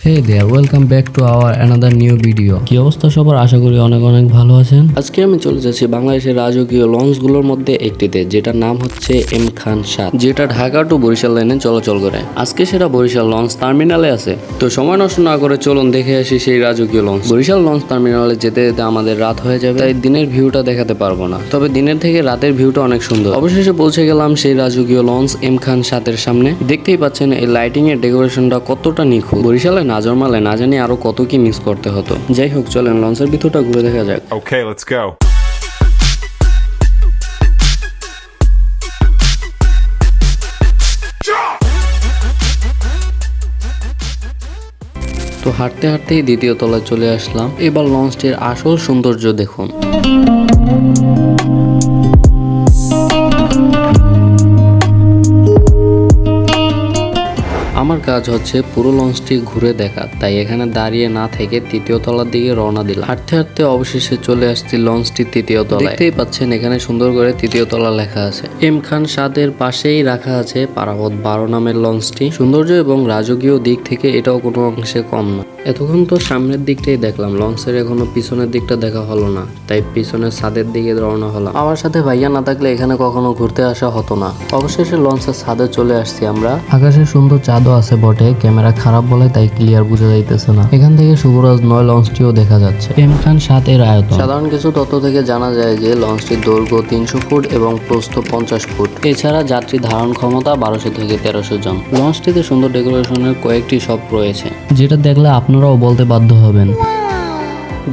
Hey there, welcome back to our another new video. কি অবস্থা সবার? আশা করি অনেক অনেক ভালো আছেন। আজকে আমি চলে যাচ্ছি বাংলাদেশের রাজকীয় লঞ্চগুলোর মধ্যে একটিতে, যেটার নাম হচ্ছে এম খান 7, যেটা ঢাকা টু বরিশাল লাইনে চলাচল করে। আজকে সেটা বরিশাল লঞ্চ টার্মিনালে আছে। তো সময় নষ্ট না করে চলুন দেখে আসি সেই রাজকীয় লঞ্চ। বরিশাল লঞ্চ টার্মিনালে যেতে যেতে আমাদের রাত হয়ে যাবে, তাই দিনের ভিউটা দেখাতে পারবো না, তবে দিনের থেকে রাতের ভিউটা অনেক সুন্দর। অবশেষে পৌঁছে গেলাম সেই রাজকীয় লঞ্চ এম খান 7 এর সামনে। দেখতেই পাচ্ছেন এই লাইটিং এর ডেকোরেশনটা কতটা নিখুঁত। বরিশালে নাজরমালে না জানি আরো কত কি মিস করতে হতো। যাই হোক, চলেন লঞ্চের ভিতরটা ঘুরে দেখা যাক। Okay, let's go. তো হাঁটতে হাঁটতেই দ্বিতীয় তলায় চলে আসলাম। এবার লঞ্চটির আসল সৌন্দর্য দেখুন। আমার কাজ হচ্ছে পুরো লঞ্চটি ঘুরে দেখা, তাই এখানে দাঁড়িয়ে না থেকে তৃতীয় তলার দিকে রওনা দিলাম। হাঁটতে হাঁটতে অবশেষে চলে আসছি লঞ্চটির তৃতীয় তলায়। দেখতেই পাচ্ছেন এখানে সুন্দর করে তৃতীয় তলা লেখা আছে। এম খান 7 এর পাশেই রাখা আছে পারাবত 12 নামের লঞ্চটি। সৌন্দর্য এবং রাজকীয় দিক থেকে এটাও কোনো অংশে কম না। এতক্ষণ তো সামনের দিকটাই দেখলাম, লঞ্চের এখনো পিছনের দিকটা দেখা হলো না, তাই পিছনের ছাদের দিকে রওনা হলাম। আমার সাথে ভাইয়া না থাকলে এখানে কখনো ঘুরতে আসা হতো না। অবশেষে লঞ্চের ছাদে চলে আসছি আমরা। আকাশে সুন্দর চাঁদও আছে বটে, ক্যামেরা খারাপ বলে তাই ক্লিয়ার বোঝা যাইতেছে না। এখান থেকে শুভরাজ 9 লঞ্চটিও দেখা যাচ্ছে। এম খান 7 এর আয়তন। সাধারণ কিছু তথ্য থেকে জানা যায় যে লঞ্চটির দৈর্ঘ্য 300 ফুট এবং প্রস্থ 50 ফুট। এছাড়া যাত্রী ধারণ ক্ষমতা 1200 থেকে 1300 জন। লঞ্চটিতে সুন্দর ডেকোরেশনের কয়েকটি শপ রয়েছে, যেটা দেখলে আপনারাও বলতে বাধ্য হবেন।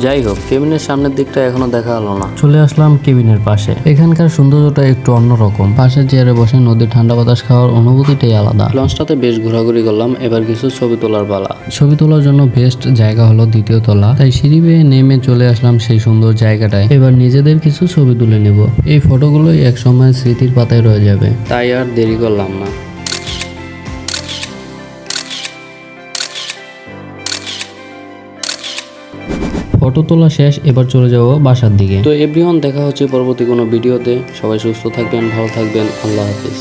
যাই হোক, কেবিনের সামনের দিকটা এখনো দেখা হলো না। চলে আসলাম কেবিনের পাশে। এখানকার সৌন্দর্যটা একটু অন্যরকম। পাশের চেয়ারে বসে নদীর ঠান্ডা বাতাস খাওয়ার অনুভূতিটাই আলাদা। লঞ্চটাতে বেশ ঘোরাঘুরি করলাম, এবার কিছু ছবি তোলার পালা। ছবি তোলার জন্য বেস্ট জায়গা হলো দ্বিতীয় তলা, তাই সিঁড়ি বেয়ে নেমে চলে আসলাম সেই সুন্দর জায়গাটায়। এবার নিজেদের কিছু ছবি তুলে নেব। এই ফটোগুলোই একসময় স্মৃতির পাতায় রয়ে যাবে, তাই আর দেরি করলাম না। ফটো তোলা শেষ, এবার চলে যাব বাসার দিকে। তো এভরিওয়ান, দেখা হচ্ছে পরবর্তী কোনো ভিডিওতে। সবাই সুস্থ থাকবেন, ভালো থাকবেন। আল্লাহ হাফিজ।